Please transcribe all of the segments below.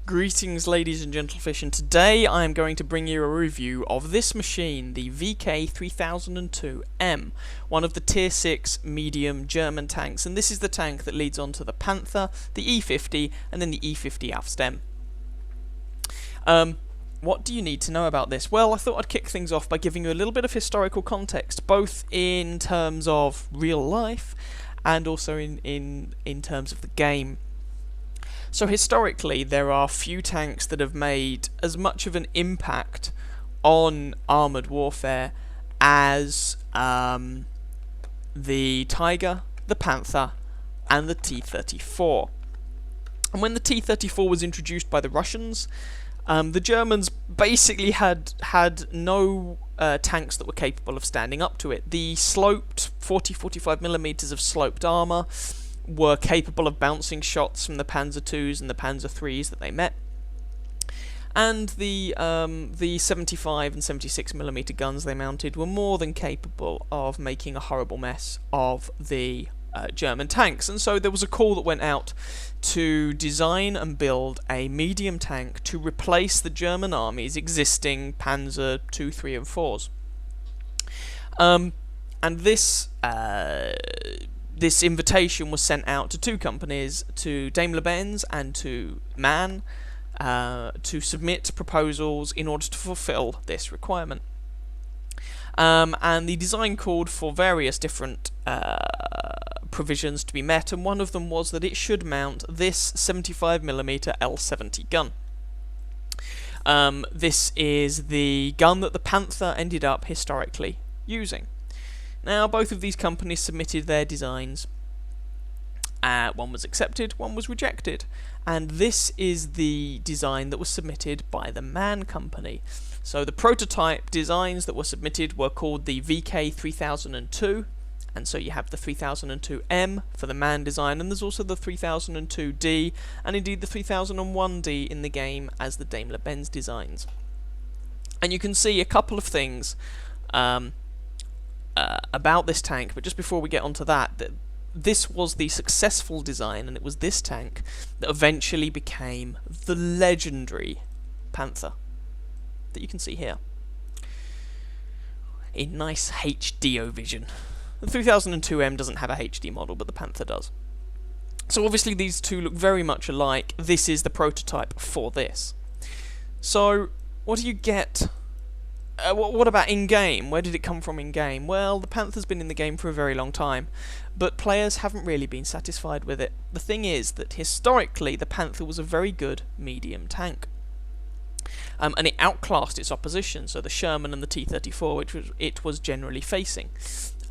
Greetings, ladies and gentlefish, and today I am going to bring you a review of this machine, the VK3002M, one of the Tier 6 medium German tanks, and this is the tank that leads on to the Panther, the E50, and then the E50 Aufstem. What do you need to know about this? Well, I thought I'd kick things off by giving you a little bit of historical context, both in terms of real life and also in terms of the game. So historically, there are few tanks that have made as much of an impact on armoured warfare as the Tiger, the Panther, and the T-34. And when the T-34 was introduced by the Russians, the Germans basically had no tanks that were capable of standing up to it. The sloped 40-45mm of sloped armour were capable of bouncing shots from the Panzer IIs and the Panzer IIIs that they met, and the 75 and 76mm guns they mounted were more than capable of making a horrible mess of the German tanks. And so there was a call that went out to design and build a medium tank to replace the German army's existing Panzer II, III and IVs. And this invitation was sent out to two companies, to Daimler-Benz and to MAN, to submit proposals in order to fulfill this requirement. And the design called for various different provisions to be met, and one of them was that it should mount this 75mm L70 gun. This is the gun that the Panther ended up historically using. Now, both of these companies submitted their designs. One was accepted, one was rejected. And this is the design that was submitted by the MAN company. So the prototype designs that were submitted were called the VK3002. And so you have the 3002M for the MAN design, and there's also the 3002D, and indeed the 3001D in the game as the Daimler-Benz designs. And you can see a couple of things about this tank, but just before we get onto that, this was the successful design, and it was this tank that eventually became the legendary Panther that you can see here in nice HDO vision. The 3002M doesn't have a HD model, but the Panther does. So obviously these two look very much alike. This is the prototype for this. So what do you get? What about in-game? Where did it come from in-game? Well, the Panther's been in the game for a very long time, but players haven't really been satisfied with it. The thing is that historically the Panther was a very good medium tank. And it outclassed its opposition, so the Sherman and the T-34, which it was generally facing,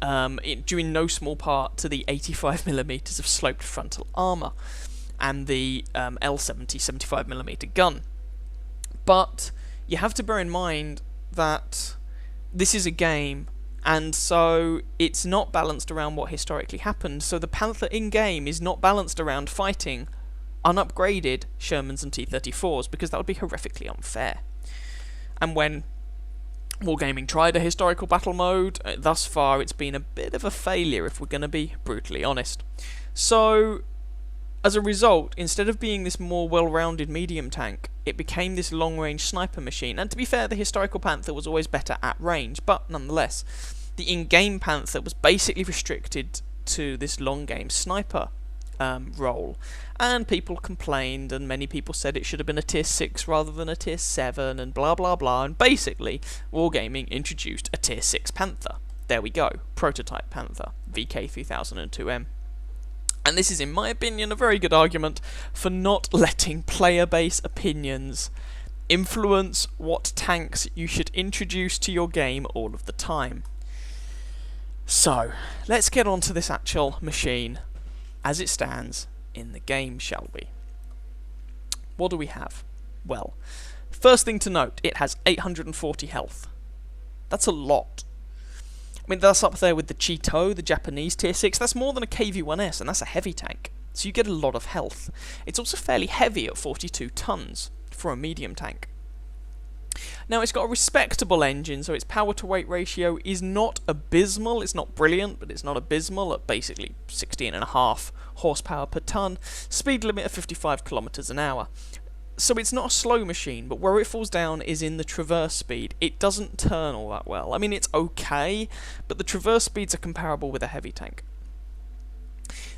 due in no small part to the 85mm of sloped frontal armour and the L70 75mm gun. But you have to bear in mind that this is a game, and so it's not balanced around what historically happened. So the Panther in-game is not balanced around fighting unupgraded Shermans and T-34s, because that would be horrifically unfair. And when Wargaming tried a historical battle mode, thus far it's been a bit of a failure, if we're going to be brutally honest. So as a result, instead of being this more well-rounded medium tank, it became this long-range sniper machine. And to be fair, the historical Panther was always better at range, but nonetheless, the in-game Panther was basically restricted to this long-game sniper role. And people complained, and many people said it should have been a Tier 6 rather than a Tier 7, and blah blah blah, and basically, Wargaming introduced a Tier 6 Panther. There we go, prototype Panther, VK3002M. And this is, in my opinion, a very good argument for not letting player base opinions influence what tanks you should introduce to your game all of the time. So, let's get on to this actual machine as it stands in the game, shall we? What do we have? Well, first thing to note, it has 840 health. That's a lot. I mean, that's up there with the Cheeto, the Japanese Tier 6. That's more than a KV-1S, and that's a heavy tank. So you get a lot of health. It's also fairly heavy at 42 tons for a medium tank. Now, it's got a respectable engine, so its power-to-weight ratio is not abysmal. It's not brilliant, but it's not abysmal at basically 16.5 horsepower per ton. Speed limit of 55 kilometers an hour. So it's not a slow machine, but where it falls down is in the traverse speed. It doesn't turn all that well. I mean, it's okay, but the traverse speeds are comparable with a heavy tank.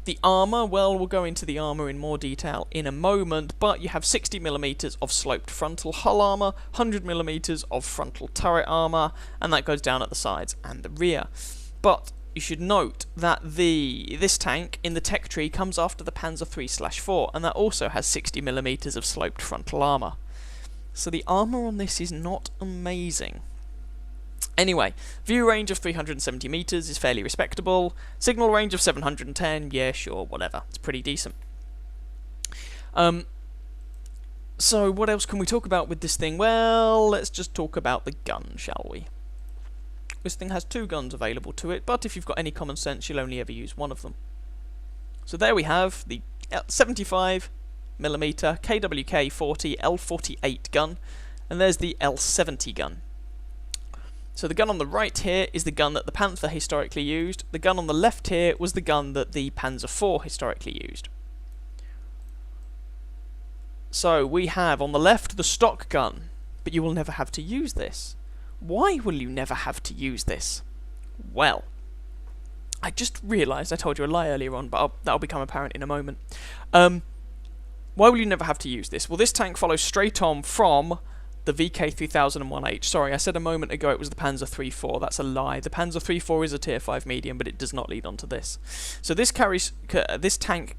The armour, well, we'll go into the armour in more detail in a moment, but you have 60mm of sloped frontal hull armour, 100mm of frontal turret armour, and that goes down at the sides and the rear. But you should note that this tank in the tech tree comes after the Panzer III/4, and that also has 60mm of sloped frontal armour. So the armour on this is not amazing. Anyway, view range of 370 meters is fairly respectable. Signal range of 710, yeah, sure, whatever. It's pretty decent. So what else can we talk about with this thing? Well, let's just talk about the gun, shall we? This thing has 2 guns available to it, but if you've got any common sense, you'll only ever use one of them. So there we have the 75mm KWK-40 L48 gun, and there's the L70 gun. So the gun on the right here is the gun that the Panther historically used. The gun on the left here was the gun that the Panzer IV historically used. So we have on the left the stock gun, but you will never have to use this. Why will you never have to use this? Well, I just realised I told you a lie earlier on, but that'll become apparent in a moment. Why will you never have to use this? Well, this tank follows straight on from the VK3001H. Sorry, I said a moment ago it was the Panzer III/4. That's a lie. The Panzer III/4 is a Tier 5 medium, but it does not lead on to this. So this tank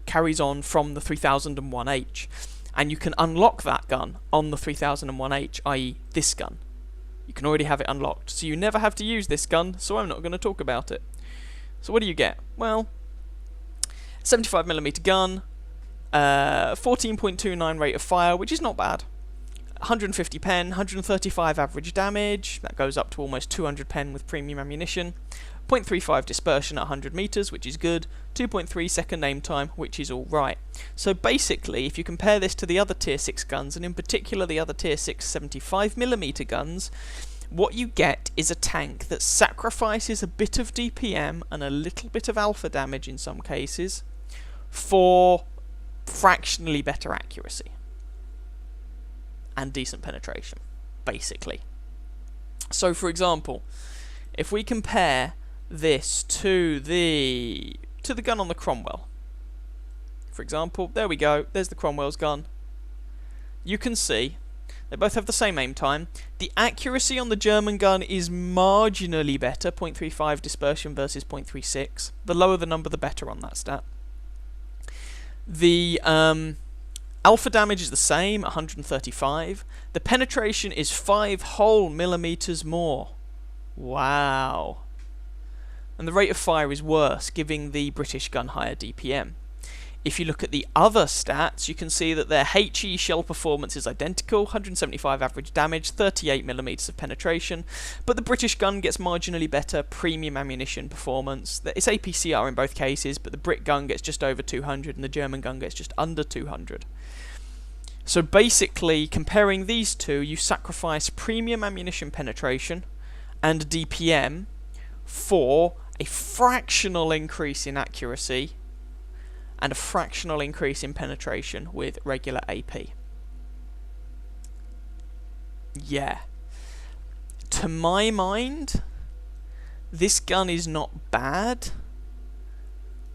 carries on from the 3001H, and you can unlock that gun on the 3001H, i.e. this gun. You can already have it unlocked, so you never have to use this gun, so I'm not going to talk about it. So what do you get? Well, 75mm gun, 14.29 rate of fire, which is not bad. 150 pen, 135 average damage, that goes up to almost 200 pen with premium ammunition, 0.35 dispersion at 100 meters, which is good, 2.3 second aim time, which is alright. So basically, if you compare this to the other Tier 6 guns, and in particular the other Tier 6 75mm guns, what you get is a tank that sacrifices a bit of DPM and a little bit of alpha damage in some cases for fractionally better accuracy and decent penetration, basically. So for example, if we compare this to the gun on the Cromwell, for example, there we go, there's the Cromwell's gun. You can see they both have the same aim time. The accuracy on the German gun is marginally better, 0.35 dispersion versus 0.36. The lower the number, the better on that stat. The alpha damage is the same, 135. The penetration is 5 whole millimeters more. Wow. And the rate of fire is worse, giving the British gun higher DPM. If you look at the other stats, you can see that their HE shell performance is identical, 175 average damage, 38mm of penetration, but the British gun gets marginally better premium ammunition performance. It's APCR in both cases, but the Brit gun gets just over 200 and the German gun gets just under 200. So basically, comparing these two, you sacrifice premium ammunition penetration and DPM for a fractional increase in accuracy and a fractional increase in penetration with regular AP. Yeah. To my mind, this gun is not bad,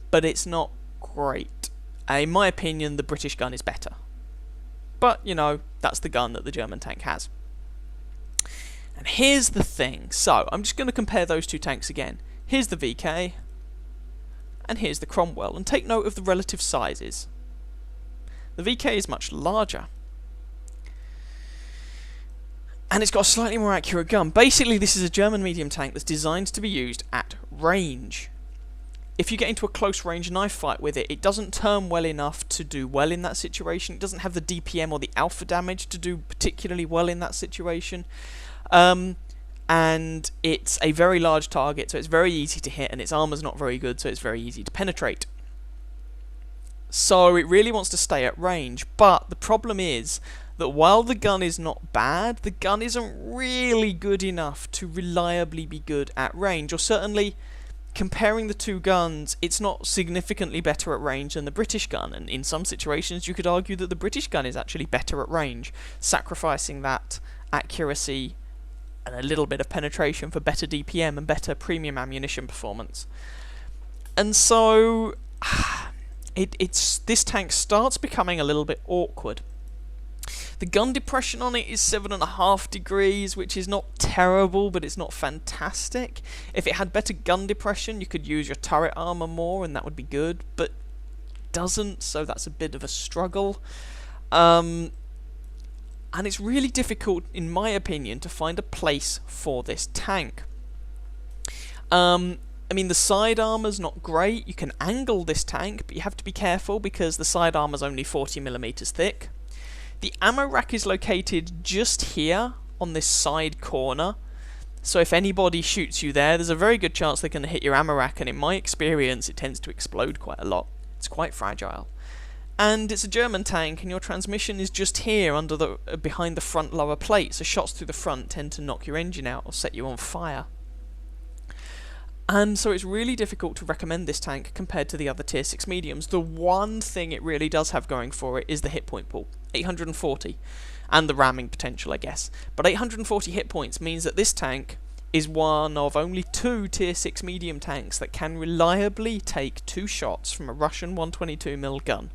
but it's not great. In my opinion, the British gun is better. But, you know, that's the gun that the German tank has. And here's the thing. So, I'm just going to compare those two tanks again. Here's the VK, and here's the Cromwell, and take note of the relative sizes. The VK is much larger, and it's got a slightly more accurate gun. Basically, this is a German medium tank that's designed to be used at range. If you get into a close range knife fight with it, it doesn't turn well enough to do well in that situation. It doesn't have the DPM or the alpha damage to do particularly well in that situation. And it's a very large target, so it's very easy to hit, and its armor's not very good, so it's very easy to penetrate. So it really wants to stay at range, but the problem is that while the gun is not bad, the gun isn't really good enough to reliably be good at range, or certainly comparing the two guns, it's not significantly better at range than the British gun, and in some situations you could argue that the British gun is actually better at range, sacrificing that accuracy and a little bit of penetration for better DPM and better premium ammunition performance. And so this tank starts becoming a little bit awkward. The gun depression on it is 7.5 degrees, which is not terrible, but it's not fantastic. If it had better gun depression, you could use your turret armor more, and that would be good, but it doesn't, so that's a bit of a struggle. And it's really difficult, in my opinion, to find a place for this tank. I mean, the side armor's not great. You can angle this tank, but you have to be careful because the side armor's only 40mm thick. The ammo rack is located just here on this side corner, so if anybody shoots you there's a very good chance they're going to hit your ammo rack, and in my experience it tends to explode quite a lot. It's quite fragile. And it's a German tank, and your transmission is just here under behind the front lower plate, so shots through the front tend to knock your engine out or set you on fire. And so it's really difficult to recommend this tank compared to the other tier 6 mediums. The one thing it really does have going for it is the hit point pool, 840, and the ramming potential, I guess. But 840 hit points means that this tank is one of only 2 tier 6 medium tanks that can reliably take 2 shots from a Russian 122mm gun.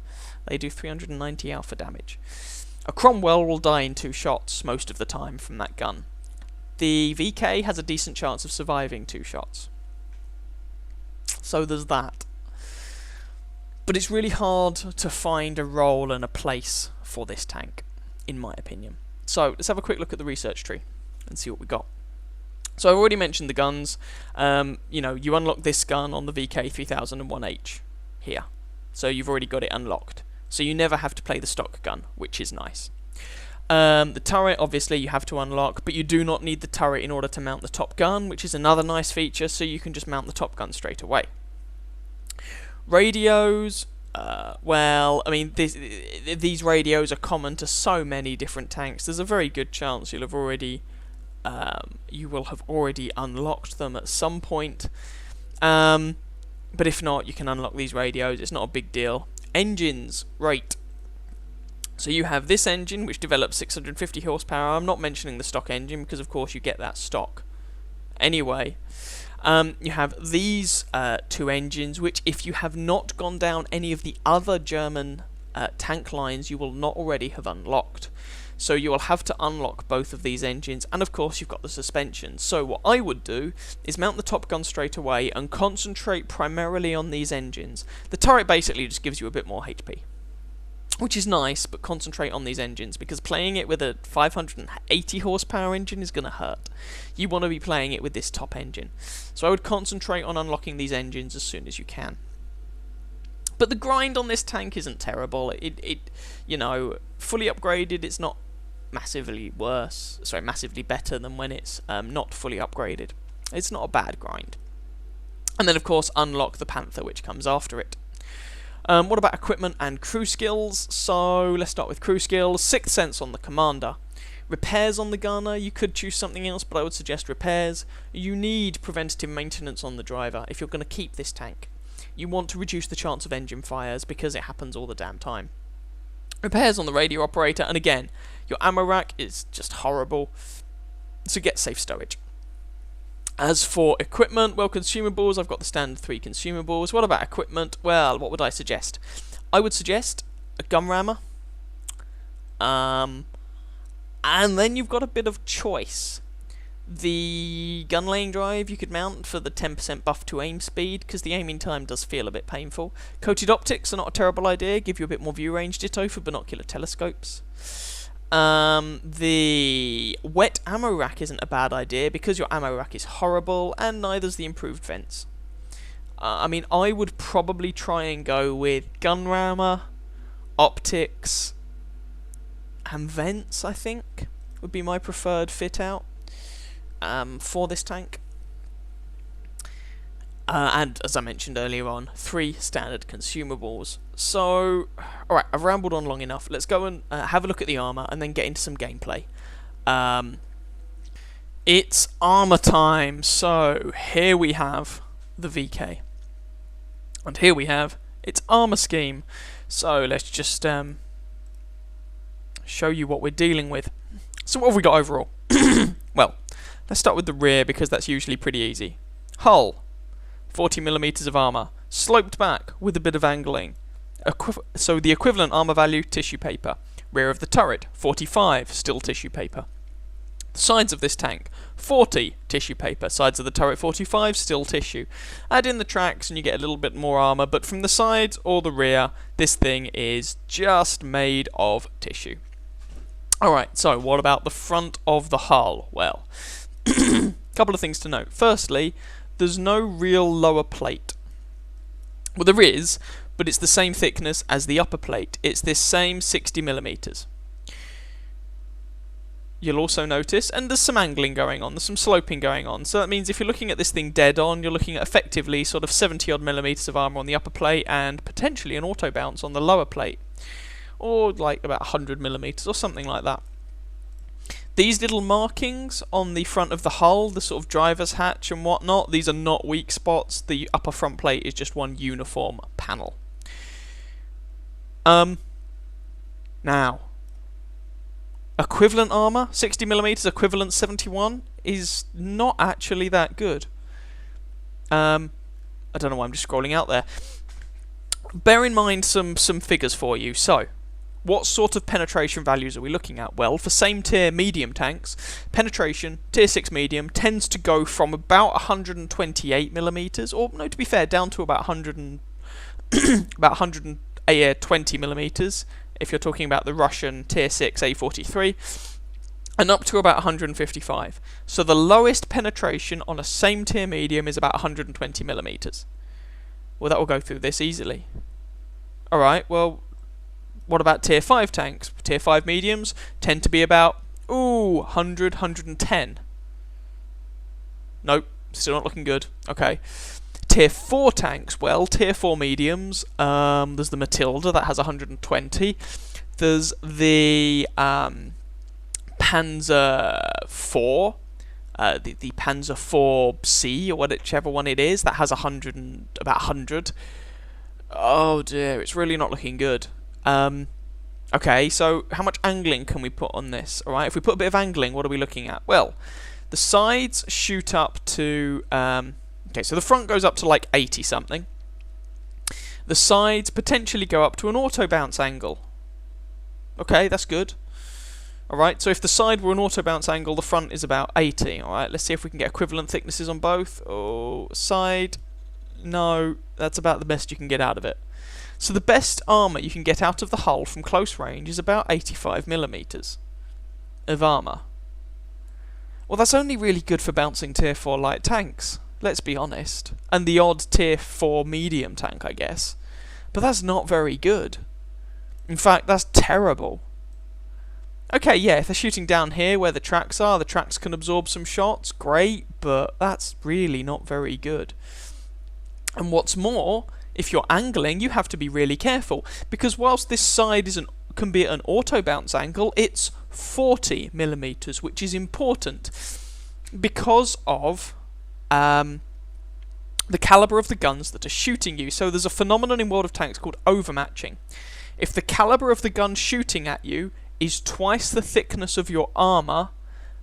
They do 390 alpha damage. A Cromwell will die in 2 shots most of the time from that gun. The VK has a decent chance of surviving 2 shots. So there's that. But it's really hard to find a role and a place for this tank, in my opinion. So let's have a quick look at the research tree and see what we got. So I've already mentioned the guns. You unlock this gun on the VK3001H here. So you've already got it unlocked. So you never have to play the stock gun, which is nice. The turret, obviously, you have to unlock, but you do not need the turret in order to mount the top gun, which is another nice feature, so you can just mount the top gun straight away. Radios, well, I mean, these radios are common to so many different tanks. There's a very good chance you will have already unlocked them at some point. But if not, you can unlock these radios. It's not a big deal. Engines, right. So you have this engine, which develops 650 horsepower. I'm not mentioning the stock engine, because of course you get that stock. Anyway, you have these 2 engines, which if you have not gone down any of the other German tank lines, you will not already have unlocked. So you will have to unlock both of these engines, and of course you've got the suspension. So what I would do is mount the top gun straight away and concentrate primarily on these engines. The turret basically just gives you a bit more HP, which is nice, but concentrate on these engines, because playing it with a 580 horsepower engine is going to hurt. You want to be playing it with this top engine. So I would concentrate on unlocking these engines as soon as you can. But the grind on this tank isn't terrible. Fully upgraded, it's not massively better than when it's not fully upgraded. It's not a bad grind. And then, of course, unlock the Panther, which comes after it. What about equipment and crew skills? So let's start with crew skills. Sixth Sense on the Commander. Repairs on the Gunner. You could choose something else, but I would suggest repairs. You need preventative maintenance on the Driver if you're going to keep this tank. You want to reduce the chance of engine fires because it happens all the damn time. Repairs on the Radio Operator, and again, your ammo rack is just horrible, so get safe stowage. As for equipment, well, consumables, I've got the standard 3 consumables. What about equipment? Well, what would I suggest? I would suggest a gun rammer. And then you've got a bit of choice. The gun lane drive you could mount for the 10% buff to aim speed, because the aiming time does feel a bit painful. Coated optics are not a terrible idea, give you a bit more view range, ditto for binocular telescopes. The wet ammo rack isn't a bad idea, because your ammo rack is horrible, and neither's the improved vents. I mean, I would probably try and go with gun rammer, optics, and vents, I think, would be my preferred fit out for this tank. And as I mentioned earlier on, 3 standard consumables. So, alright, I've rambled on long enough. Let's go and have a look at the armour and then get into some gameplay. It's armour time. So, here we have the VK. And here we have its armour scheme. So let's just show you what we're dealing with. So what have we got overall? Well, let's start with the rear because that's usually pretty easy. Hull, 40mm of armour, sloped back with a bit of angling. So the equivalent armour value, tissue paper. Rear of the turret, 45, still tissue paper. The sides of this tank, 40 tissue paper. Sides of the turret, 45, still tissue. Add in the tracks and you get a little bit more armour, but from the sides or the rear, this thing is just made of tissue. Alright, so what about the front of the hull? Well, a couple of things to note. Firstly, there's no real lower plate. Well, there is, but it's the same thickness as the upper plate. It's this same 60mm. You'll also notice, and there's some angling going on, there's some sloping going on, so that means if you're looking at this thing dead on, you're looking at effectively sort of 70-odd mm of armour on the upper plate and potentially an auto bounce on the lower plate, or like about 100mm or something like that. These little markings on the front of the hull, the sort of driver's hatch and whatnot, these are not weak spots. The upper front plate is just one uniform panel. Now, equivalent armour, 60mm, equivalent 71, is not actually that good. I don't know why I'm just scrolling out there. Bear in mind some figures for you. So, what sort of penetration values are we looking at? Well, for same tier medium tanks, penetration, tier 6 medium, tends to go from about 128mm, or no, to be fair, down to about 120mm, if you're talking about the Russian tier 6 A43, and up to about 155. So the lowest penetration on a same tier medium is about 120mm. Well, that will go through this easily. Alright, well, what about tier 5 tanks? Tier 5 mediums tend to be about, 100, 110. Nope, still not looking good. Okay. Tier 4 tanks, well, tier 4 mediums, there's the Matilda, that has 120. There's the Panzer 4, the Panzer 4C, or whichever one it is, that has about 100. Oh dear, it's really not looking good. Okay, so how much angling can we put on this? Alright, if we put a bit of angling, what are we looking at? Well, the sides shoot up to... okay, so the front goes up to like 80 something. The sides potentially go up to an auto bounce angle. Okay, that's good. Alright, so if the side were an auto bounce angle, the front is about 80. Alright, let's see if we can get equivalent thicknesses on both. Oh, side. No, that's about the best you can get out of it. So the best armour you can get out of the hull from close range is about 85mm of armour. Well, that's only really good for bouncing tier 4 light tanks, let's be honest. And the odd tier 4 medium tank, I guess. But that's not very good. In fact, that's terrible. Okay, yeah, if they're shooting down here where the tracks can absorb some shots, great, but that's really not very good. And what's more, if you're angling, you have to be really careful, because whilst this side can be at an auto bounce angle, it's 40mm, which is important because of the caliber of the guns that are shooting you. So there's a phenomenon in World of Tanks called overmatching. If the caliber of the gun shooting at you is twice the thickness of your armour,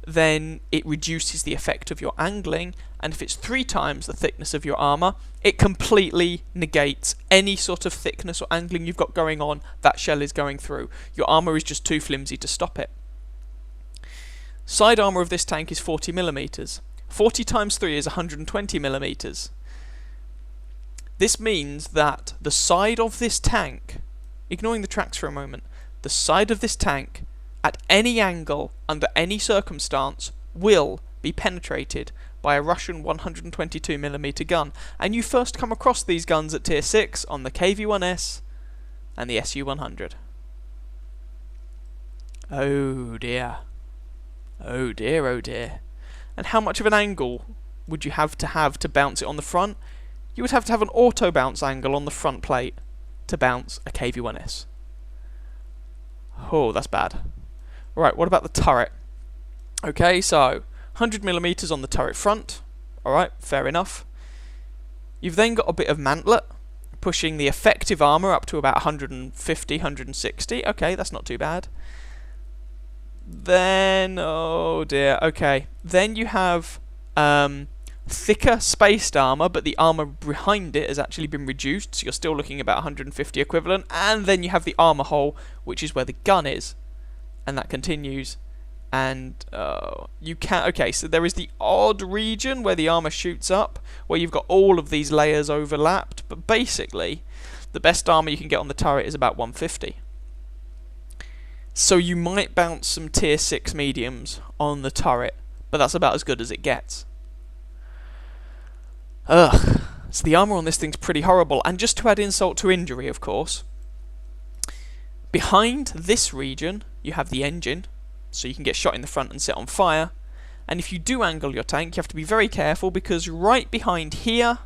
then it reduces the effect of your angling, and if it's 3 times the thickness of your armour, it completely negates any sort of thickness or angling you've got going on that shell is going through. Your armour is just too flimsy to stop it. Side armour of this tank is 40mm. 40 times 3 is 120mm. This means that the side of this tank, ignoring the tracks for a moment, the side of this tank, at any angle, under any circumstance, will be penetrated by a Russian 122mm gun. And you first come across these guns at tier 6 on the KV-1S and the SU-100. Oh dear. Oh dear, oh dear. And how much of an angle would you have to bounce it on the front? You would have to have an auto bounce angle on the front plate to bounce a KV-1S. Oh, that's bad. Right, what about the turret? Okay, so 100mm on the turret front. Alright, fair enough. You've then got a bit of mantlet, pushing the effective armour up to about 150, 160. Okay, that's not too bad. Then, oh dear, okay. Then you have thicker spaced armour, but the armour behind it has actually been reduced, so you're still looking about 150 equivalent. And then you have the armour hole, which is where the gun is. And that continues. And you can... Okay, so there is the odd region where the armour shoots up, where you've got all of these layers overlapped. But basically, the best armour you can get on the turret is about 150. So you might bounce some tier 6 mediums on the turret, but that's about as good as it gets. Ugh. So the armour on this thing's pretty horrible. And just to add insult to injury, of course, behind this region, you have the engine, so you can get shot in the front and set on fire. And if you do angle your tank, you have to be very careful, because right behind here,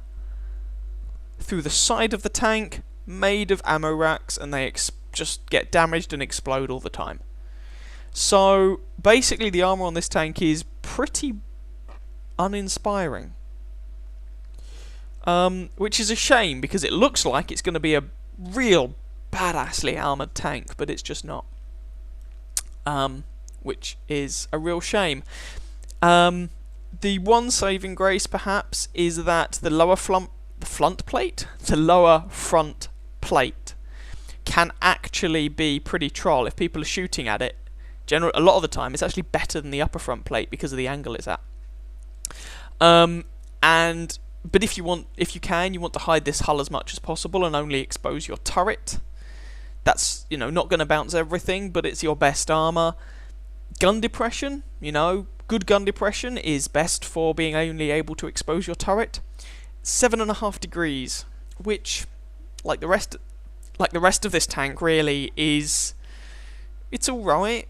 through the side of the tank, made of ammo racks, and they just get damaged and explode all the time. So basically the armour on this tank is pretty uninspiring. Which is a shame, because it looks like it's going to be a real badassly armoured tank, but it's just not. Which is a real shame. The one saving grace, perhaps, is that the lower front plate can actually be pretty troll. If people are shooting at it, a lot of the time, it's actually better than the upper front plate because of the angle it's at. But if you want to hide this hull as much as possible and only expose your turret. That's, not going to bounce everything, but it's your best armour. Gun depression, good gun depression is best for being only able to expose your turret. 7.5 degrees, which, like the rest of this tank, really it's all right,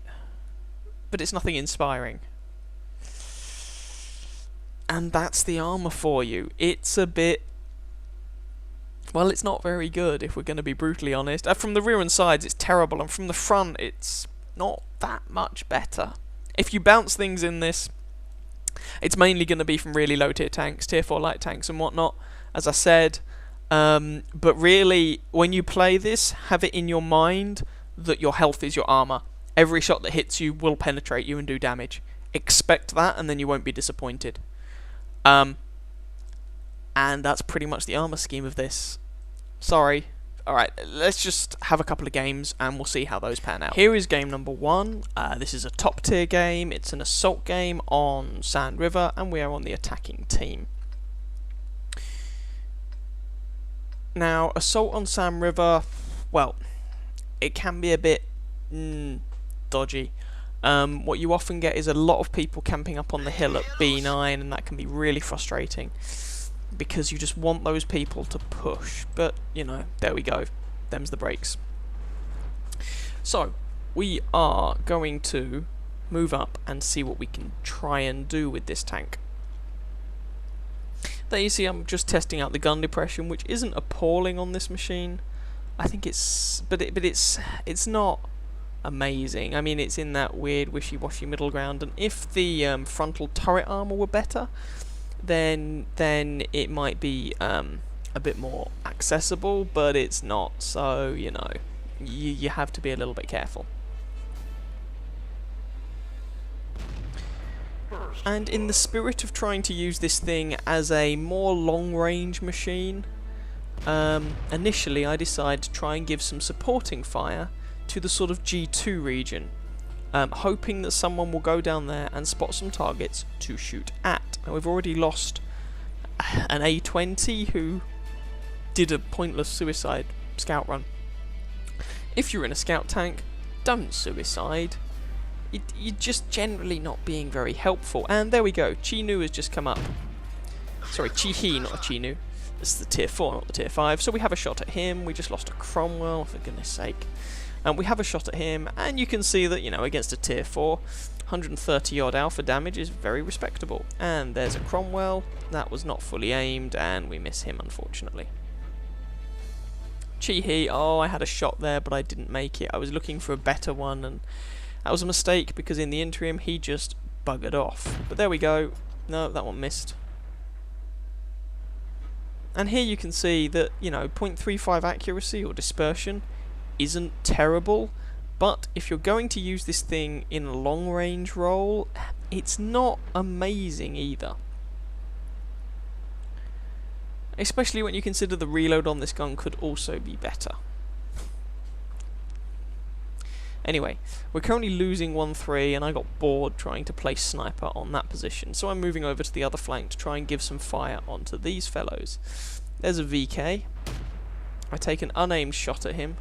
but it's nothing inspiring. And that's the armour for you. It's a bit... Well, it's not very good, if we're going to be brutally honest. From the rear and sides, it's terrible, and from the front, it's not that much better. If you bounce things in this, it's mainly going to be from really low-tier tanks, tier 4 light tanks and whatnot, as I said. But really, when you play this, have it in your mind that your health is your armour. Every shot that hits you will penetrate you and do damage. Expect that, and then you won't be disappointed. And that's pretty much the armour scheme of this. Sorry. Alright, let's just have a couple of games and we'll see how those pan out. Here is game number 1. This is a top tier game. It's an assault game on Sand River, and we are on the attacking team. Now, assault on Sand River, well, it can be a bit dodgy. What you often get is a lot of people camping up on the hill at B9, and that can be really frustrating, because you just want those people to push. But, there we go. Them's the breaks. So, we are going to move up and see what we can try and do with this tank. There you see I'm just testing out the gun depression, which isn't appalling on this machine. I think it's... But it's not amazing. I mean, it's in that weird wishy-washy middle ground, and if the frontal turret armour were better, then it might be a bit more accessible, but it's not, so, you have to be a little bit careful. And in the spirit of trying to use this thing as a more long-range machine, initially I decided to try and give some supporting fire to the sort of G2 region, hoping that someone will go down there and spot some targets to shoot at. Now, we've already lost an A20 who did a pointless suicide scout run. If you're in a scout tank, don't suicide. You're just generally not being very helpful. And there we go, Chi-Nu has just come up. Sorry, Chi-He, not a Chi-Nu. This is the tier 4, not the tier 5. So we have a shot at him. We just lost a Cromwell, for goodness sake. And we have a shot at him, and you can see that, against a tier 4, 130 odd alpha damage is very respectable. And there's a Cromwell. That was not fully aimed, and we miss him, unfortunately. Chi-He, oh, I had a shot there, but I didn't make it. I was looking for a better one, and that was a mistake, because in the interim, he just buggered off. But there we go. No, that one missed. And here you can see that, 0.35 accuracy or dispersion isn't terrible, but if you're going to use this thing in a long range role, it's not amazing either. Especially when you consider the reload on this gun could also be better. Anyway, we're currently losing 1-3, and I got bored trying to place sniper on that position, so I'm moving over to the other flank to try and give some fire onto these fellows. There's a VK. I take an unaimed shot at him,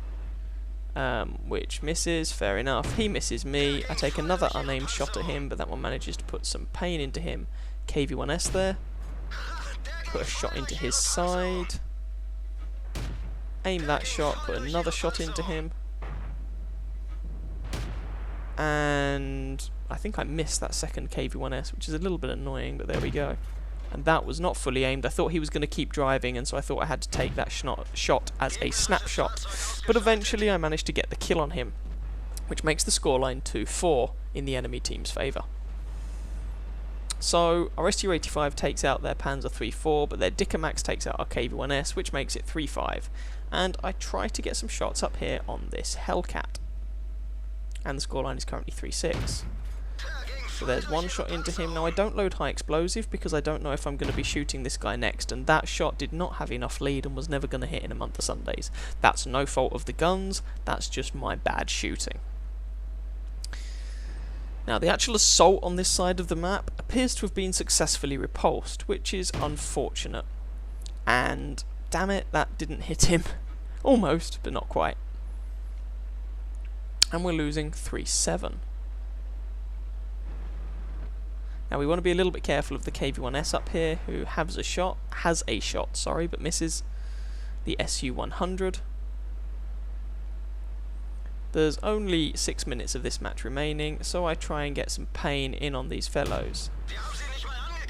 which misses, fair enough. He misses me. I take another unaimed shot at him, but that one manages to put some pain into him. KV-1S there. Put a shot into his side. Aim that shot, put another shot into him. And I think I missed that second KV-1S, which is a little bit annoying, but there we go. And that was not fully aimed. I thought he was going to keep driving, and so I thought I had to take that shot as a snapshot. But eventually I managed to get the kill on him, which makes the scoreline 2-4 in the enemy team's favour. So our SU-85 takes out their Panzer III-4, but their Dickermax takes out our KV-1S, which makes it 3-5. And I try to get some shots up here on this Hellcat. And the scoreline is currently 3-6. So there's one shot into him. Now I don't load high explosive because I don't know if I'm going to be shooting this guy next, and that shot did not have enough lead and was never going to hit in a month of Sundays. That's no fault of the guns, that's just my bad shooting. Now the actual assault on this side of the map appears to have been successfully repulsed, which is unfortunate. And damn it, that didn't hit him. Almost, but not quite. And we're losing 3-7. Now we want to be a little bit careful of the KV-1S up here, who has a shot, but misses. The SU-100. There's only 6 minutes of this match remaining, so I try and get some pain in on these fellows.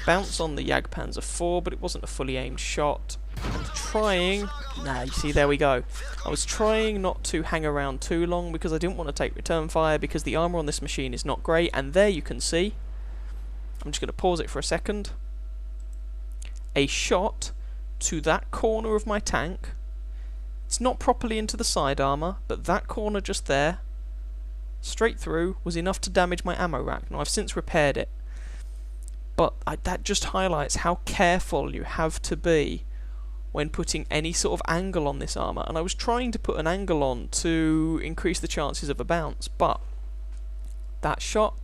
Bounce on the Jagdpanzer IV, but it wasn't a fully aimed shot. I'm trying... Nah, you see, there we go. I was trying not to hang around too long because I didn't want to take return fire because the armour on this machine is not great, and there you can see... I'm just going to pause it for a second. A shot to that corner of my tank. It's not properly into the side armour, but that corner just there, straight through, was enough to damage my ammo rack. Now I've since repaired it. But that just highlights how careful you have to be when putting any sort of angle on this armour. And I was trying to put an angle on to increase the chances of a bounce, but that shot,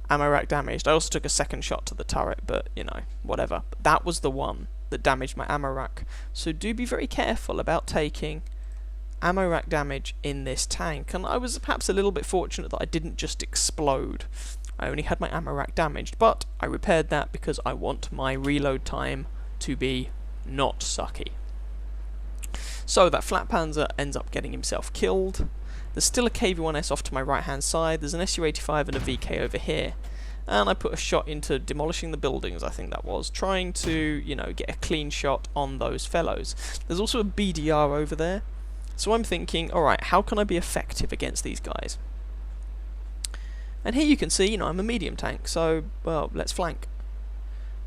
ammo rack damaged. I also took a second shot to the turret, but, whatever. But that was the one that damaged my ammo rack. So do be very careful about taking ammo rack damage in this tank. And I was perhaps a little bit fortunate that I didn't just explode. I only had my ammo rack damaged, but I repaired that because I want my reload time to be not sucky. So that Flat Panzer ends up getting himself killed. There's still a KV-1S off to my right hand side, there's an SU-85 and a VK over here. And I put a shot into demolishing the buildings, I think that was, trying to, get a clean shot on those fellows. There's also a BDR over there, so I'm thinking, alright, how can I be effective against these guys? And here you can see, I'm a medium tank, so, well, let's flank.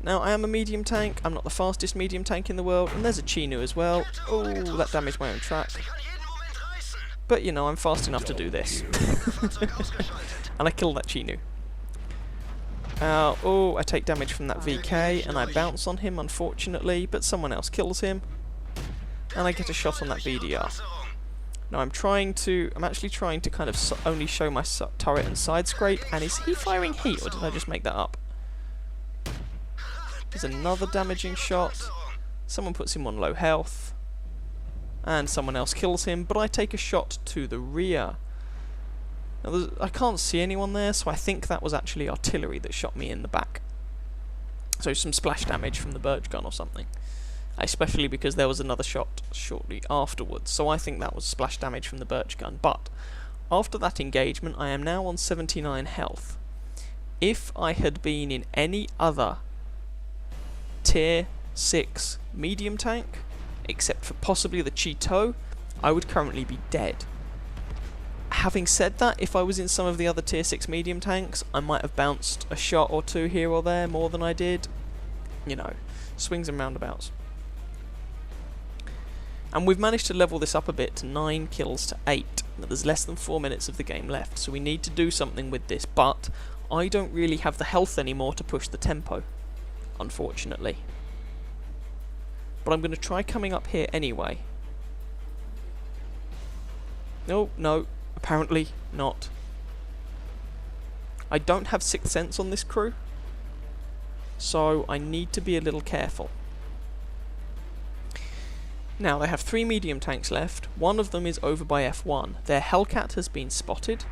Now, I am a medium tank, I'm not the fastest medium tank in the world, and there's a Chinu as well. Oh, that damaged my own track. But, I'm fast enough to do this. And I killed that Chinu. I take damage from that VK, and I bounce on him, unfortunately, but someone else kills him. And I get a shot on that BDR. Now I'm actually trying to kind of only show my turret and side scrape, and is he firing heat, or did I just make that up? There's another damaging shot. Someone puts him on low health. And someone else kills him, but I take a shot to the rear. Now, I can't see anyone there, so I think that was actually artillery that shot me in the back. So some splash damage from the Birch gun or something. Especially because there was another shot shortly afterwards, so I think that was splash damage from the Birch gun. But after that engagement, I am now on 79 health. If I had been in any other tier 6 medium tank, except for possibly the Cheeto, I would currently be dead. Having said that, if I was in some of the other tier 6 medium tanks, I might have bounced a shot or two here or there more than I did. Swings and roundabouts. And we've managed to level this up a bit to 9 kills to 8. But there's less than 4 minutes of the game left, so we need to do something with this. But I don't really have the health anymore to push the tempo, unfortunately. But I'm going to try coming up here anyway. No, apparently not. I don't have Sixth Sense on this crew, so I need to be a little careful. Now, they have 3 medium tanks left. One of them is over by F1. Their Hellcat has been spotted.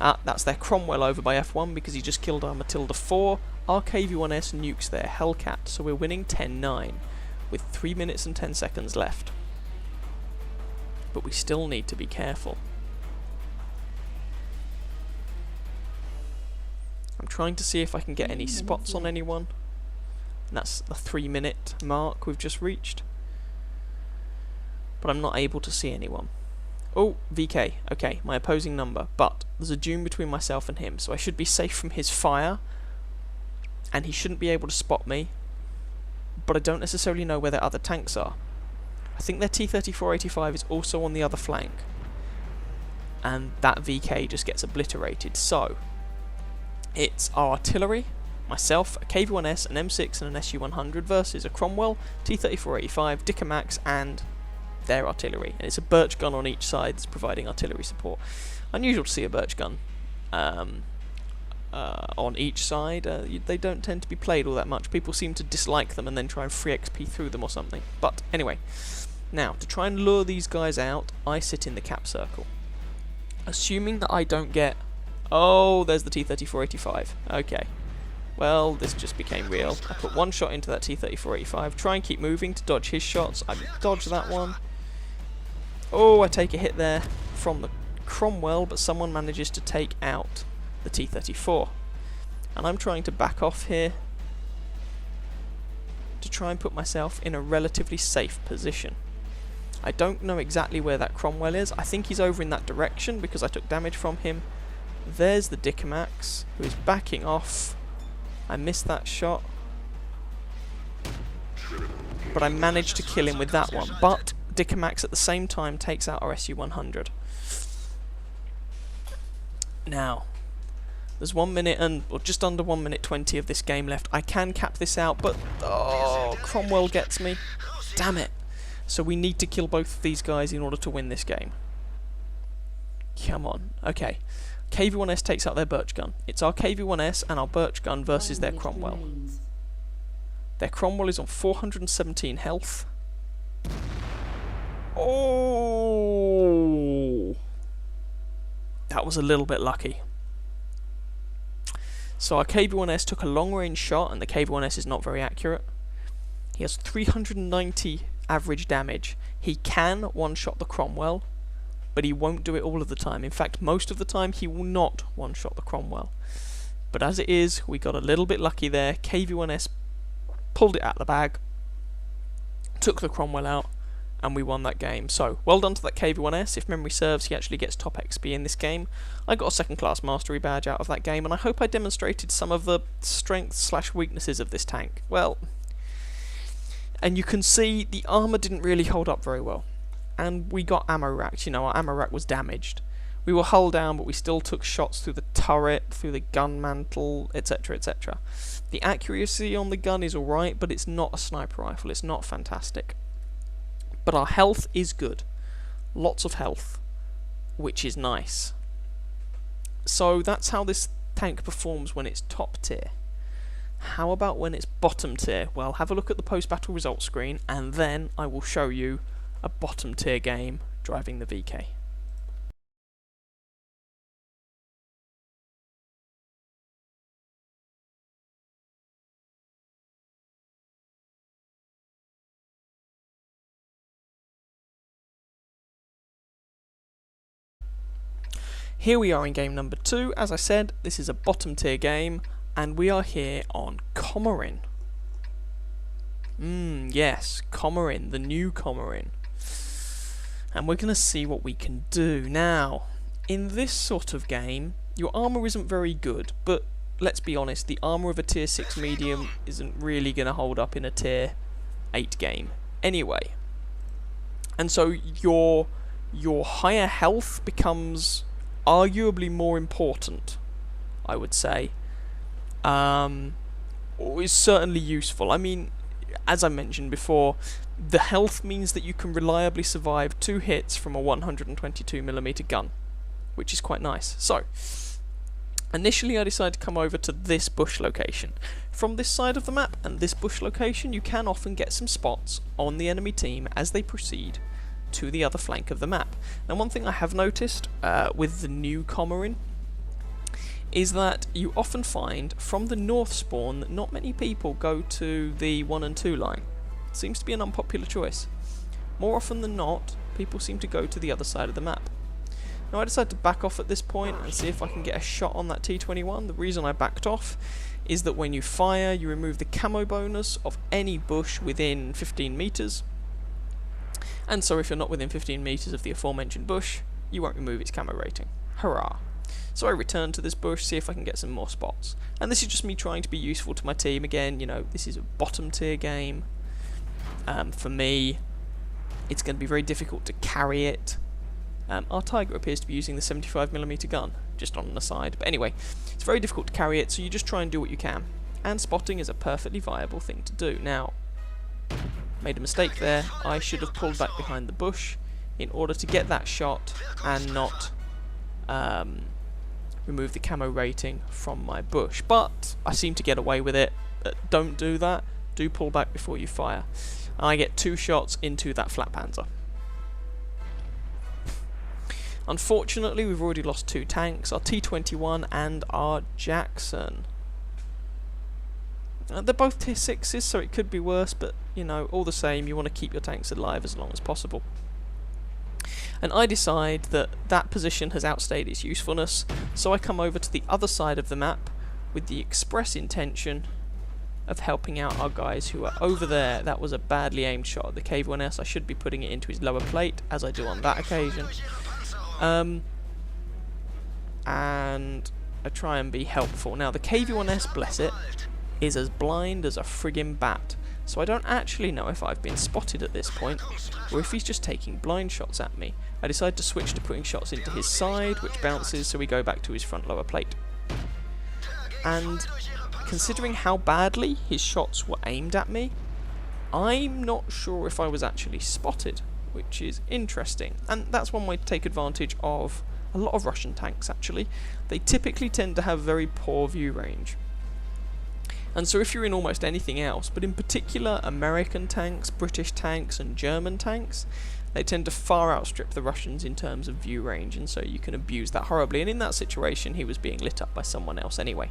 That's their Cromwell over by F1 because he just killed our Matilda 4. Our KV-1S nukes their Hellcat, so we're winning 10-9 with 3 minutes and 10 seconds left. But we still need to be careful. I'm trying to see if I can get any spots on anyone. And that's the 3-minute mark we've just reached. But I'm not able to see anyone. Oh, VK. Okay, my opposing number. But there's a dune between myself and him, so I should be safe from his fire. And he shouldn't be able to spot me. But I don't necessarily know where their other tanks are. I think their T-34-85 is also on the other flank. And that VK just gets obliterated. So, it's our artillery, myself, a KV-1S, an M6 and an SU-100 versus a Cromwell, T-34-85, Dicamax and their artillery. And it's a Birch gun on each side that's providing artillery support. Unusual to see a Birch gun on each side. They don't tend to be played all that much. People seem to dislike them and then try and free XP through them or something. But anyway, now to try and lure these guys out, I sit in the cap circle. Assuming that I don't get... Oh, there's the T-34-85. Okay. Well, this just became real. I put one shot into that T-34-85, try and keep moving to dodge his shots. I dodge that one. Oh, I take a hit there from the Cromwell, but someone manages to take out the T-34. And I'm trying to back off here to try and put myself in a relatively safe position. I don't know exactly where that Cromwell is. I think he's over in that direction because I took damage from him. There's the Dicamax, who is backing off. I missed that shot, but I managed to kill him with that one. But Dicamax at the same time takes out our SU-100. Now, there's 1 minute and, or just under 1 minute 20 of this game left. I can cap this out, but oh, Cromwell gets me. Damn it. So we need to kill both of these guys in order to win this game. Come on. Okay. KV-1S takes out their Birch gun. It's our KV-1S and our Birch gun versus their Cromwell. Their Cromwell is on 417 health. Oh! That was a little bit lucky. So our KV-1S took a long-range shot, and the KV-1S is not very accurate. He has 390 average damage. He can one-shot the Cromwell, but he won't do it all of the time. In fact, most of the time he will not one-shot the Cromwell. But as it is, we got a little bit lucky there. KV-1S pulled it out of the bag, took the Cromwell out, and we won that game. So, well done to that KV-1S. If memory serves, he actually gets top XP in this game. I got a second-class mastery badge out of that game, and I hope I demonstrated some of the strengths/weaknesses of this tank. Well, and you can see the armour didn't really hold up very well. And we got ammo racked, you know, our ammo rack was damaged. We were hull down, but we still took shots through the turret, through the gun mantle, etc, etc. The accuracy on the gun is alright, but it's not a sniper rifle, it's not fantastic. But our health is good. Lots of health, which is nice. So that's how this tank performs when it's top tier. How about when it's bottom tier? Well, have a look at the post-battle results screen, and then I will show you a bottom tier game driving the VK. Here we are in game number 2. As I said, this is a bottom tier game, and we are here on Komarin. Yes, Komarin, the new Komarin. And we're going to see what we can do. Now, in this sort of game, your armour isn't very good, but let's be honest, the armour of a tier 6 medium isn't really going to hold up in a tier 8 game. anyway. And so your higher health becomes arguably more important, I would say. Is certainly useful. I mean, as I mentioned before, the health means that you can reliably survive 2 hits from a 122mm gun, which is quite nice. So, initially I decided to come over to this bush location. From this side of the map and this bush location, you can often get some spots on the enemy team as they proceed to the other flank of the map. Now, one thing I have noticed with the new Comarin is that you often find from the north spawn that not many people go to the 1 and 2 line. It seems to be an unpopular choice. More often than not, people seem to go to the other side of the map. Now I decided to back off at this point and see if I can get a shot on that T21. The reason I backed off is that when you fire, you remove the camo bonus of any bush within 15 meters. And so if you're not within 15 meters of the aforementioned bush, you won't remove its camo rating. Hurrah! So I return to this bush, see if I can get some more spots. And this is just me trying to be useful to my team. Again, you know, this is a bottom tier game. For me, it's going to be very difficult to carry it. Our Tiger appears to be using the 75mm gun, just on an aside. But anyway, it's very difficult to carry it, so you just try and do what you can. And spotting is a perfectly viable thing to do. Now, made a mistake there. I should have pulled back behind the bush in order to get that shot and not remove the camo rating from my bush. But I seem to get away with it. Don't do that. Do pull back before you fire. And I get 2 shots into that flat panzer. Unfortunately, we've already lost 2 tanks, our T21 and our Jackson. They're both tier 6s, so it could be worse, but, you know, all the same, you want to keep your tanks alive as long as possible. And I decide that that position has outstayed its usefulness, so I come over to the other side of the map with the express intention of helping out our guys who are over there. That was a badly aimed shot at the KV-1S. I should be putting it into his lower plate, as I do on that occasion. And I try and be helpful. Now, the KV-1S, bless it, is as blind as a friggin' bat. So I don't actually know if I've been spotted at this point, or if he's just taking blind shots at me. I decide to switch to putting shots into his side, which bounces, so we go back to his front lower plate. And considering how badly his shots were aimed at me, I'm not sure if I was actually spotted, which is interesting. And that's one way to take advantage of a lot of Russian tanks, actually. They typically tend to have very poor view range. And so if you're in almost anything else, but in particular American tanks, British tanks and German tanks, they tend to far outstrip the Russians in terms of view range, and so you can abuse that horribly. And in that situation, he was being lit up by someone else anyway.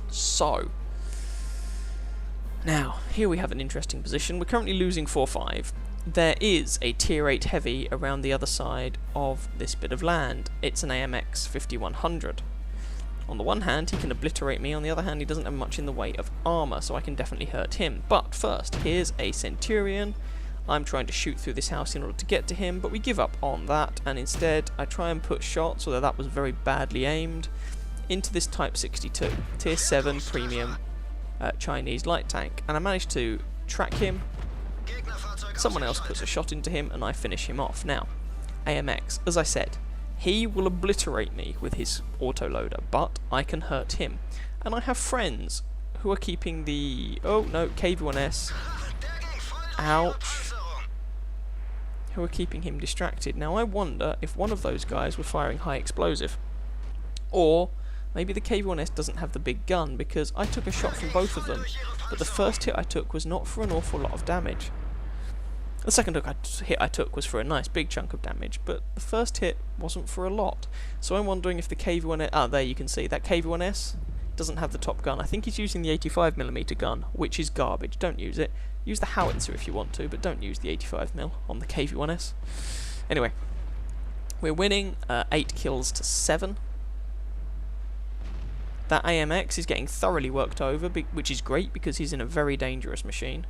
So, now, here we have an interesting position. We're currently losing 4-5. There is a tier 8 heavy around the other side of this bit of land. It's an AMX 5100. On the one hand, he can obliterate me, on the other hand, he doesn't have much in the way of armour, so I can definitely hurt him. But first, here's a Centurion. I'm trying to shoot through this house in order to get to him, but we give up on that, and instead I try and put shots, although that was very badly aimed, into this Type 62, tier 7 premium Chinese light tank, and I managed to track him. Someone else puts a shot into him, and I finish him off. Now, AMX, as I said, he will obliterate me with his autoloader, but I can hurt him. And I have friends who are keeping the... oh no, KV-1S. Ouch. Who are keeping him distracted. Now I wonder if one of those guys were firing high explosive. Or maybe the KV-1S doesn't have the big gun, because I took a shot from both of them, but the first hit I took was not for an awful lot of damage. The second hit I took was for a nice big chunk of damage, but the first hit wasn't for a lot. So I'm wondering if the KV-1S... ah, there you can see, that KV-1S doesn't have the top gun. I think he's using the 85mm gun, which is garbage. Don't use it. Use the howitzer if you want to, but don't use the 85mm on the KV-1S. Anyway, we're winning 8 kills to 7. That AMX is getting thoroughly worked over, which is great because he's in a very dangerous machine.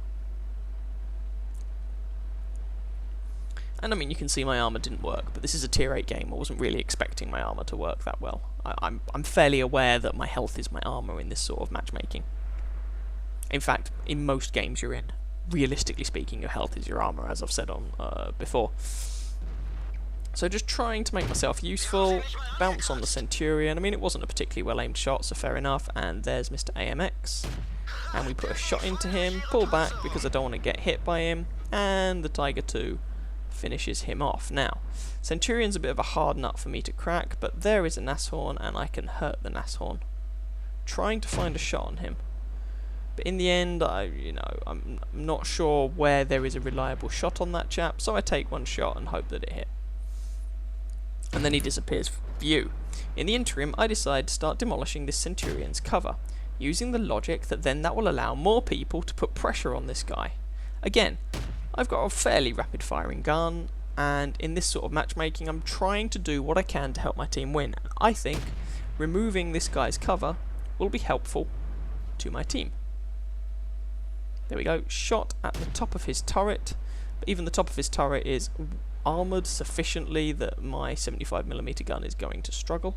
And I mean, you can see my armour didn't work, but this is a tier 8 game. I wasn't really expecting my armour to work that well. I'm fairly aware that my health is my armour in this sort of matchmaking. In fact, in most games you're in, realistically speaking, your health is your armor, as I've said on before. So just trying to make myself useful, bounce on the Centurion. I mean, it wasn't a particularly well aimed shot, so fair enough. And there's Mr. AMX. And we put a shot into him, pull back because I don't want to get hit by him, and the Tiger II finishes him off. Now, Centurion's a bit of a hard nut for me to crack, but there is a Nashorn, and I can hurt the Nashorn. Trying to find a shot on him. But in the end, I'm not sure where there is a reliable shot on that chap, so I take one shot and hope that it hit. And then he disappears from view. In the interim, I decide to start demolishing this Centurion's cover, using the logic that then that will allow more people to put pressure on this guy. Again, I've got a fairly rapid firing gun, and in this sort of matchmaking I'm trying to do what I can to help my team win. And I think removing this guy's cover will be helpful to my team. There we go, shot at the top of his turret, but even the top of his turret is armoured sufficiently that my 75mm gun is going to struggle.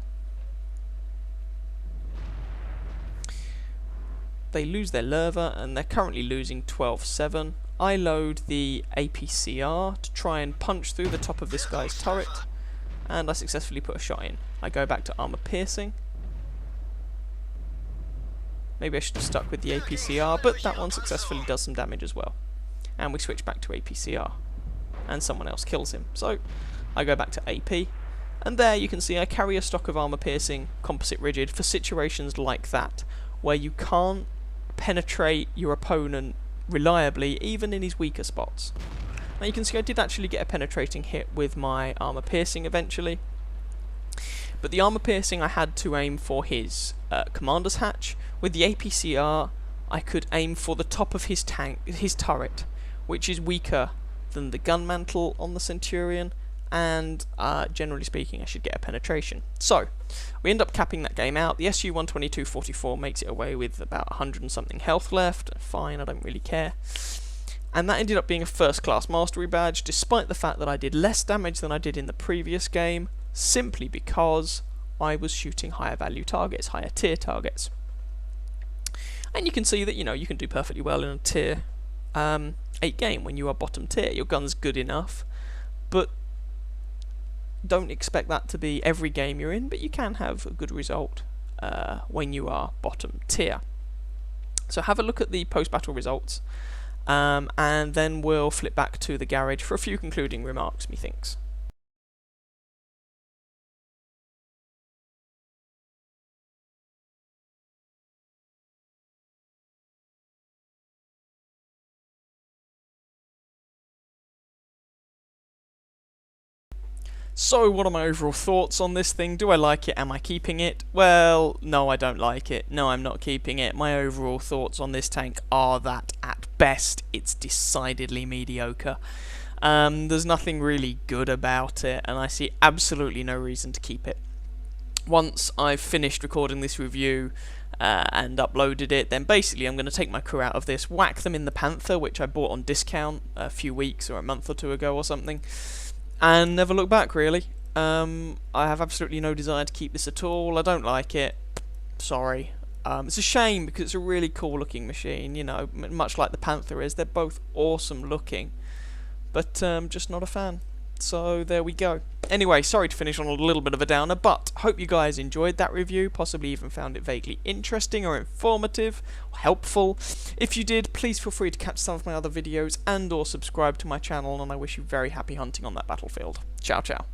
They lose their Lerva, and they're currently losing 12-7. I load the APCR to try and punch through the top of this guy's turret, and I successfully put a shot in. I go back to armour piercing. Maybe I should have stuck with the APCR, but that one successfully does some damage as well. And we switch back to APCR, and someone else kills him. So I go back to AP, and there you can see I carry a stock of armour piercing, composite rigid, for situations like that, where you can't penetrate your opponent reliably, even in his weaker spots. Now you can see I did actually get a penetrating hit with my armour piercing eventually, but the armour piercing I had to aim for his commander's hatch. With the APCR I could aim for the top of his turret, which is weaker than the gun mantle on the Centurion, and generally speaking I should get a penetration. So we end up capping that game out. The SU-122-44 makes it away with about 100 and something health left. Fine, I don't really care. And that ended up being a first class mastery badge, despite the fact that I did less damage than I did in the previous game, simply because I was shooting higher value targets, higher tier targets. And you can see that, you can do perfectly well in a tier 8 game when you are bottom tier. Your gun's good enough, but don't expect that to be every game you're in, but you can have a good result when you are bottom tier. So have a look at the post-battle results, and then we'll flip back to the garage for a few concluding remarks, methinks. So, what are my overall thoughts on this thing? Do I like it? Am I keeping it? Well, no, I don't like it. No, I'm not keeping it. My overall thoughts on this tank are that, at best, it's decidedly mediocre. There's nothing really good about it, and I see absolutely no reason to keep it. Once I've finished recording this review and uploaded it, then basically I'm going to take my crew out of this, whack them in the Panther, which I bought on discount a few weeks or a month or two ago or something, and never look back, really. I have absolutely no desire to keep this at all. I don't like it. Sorry. It's a shame because it's a really cool looking machine, much like the Panther is. They're both awesome looking, but just not a fan. So there we go. Anyway, sorry to finish on a little bit of a downer, but hope you guys enjoyed that review, possibly even found it vaguely interesting or informative or helpful. If you did, please feel free to catch some of my other videos and or subscribe to my channel, and I wish you very happy hunting on that battlefield. Ciao ciao.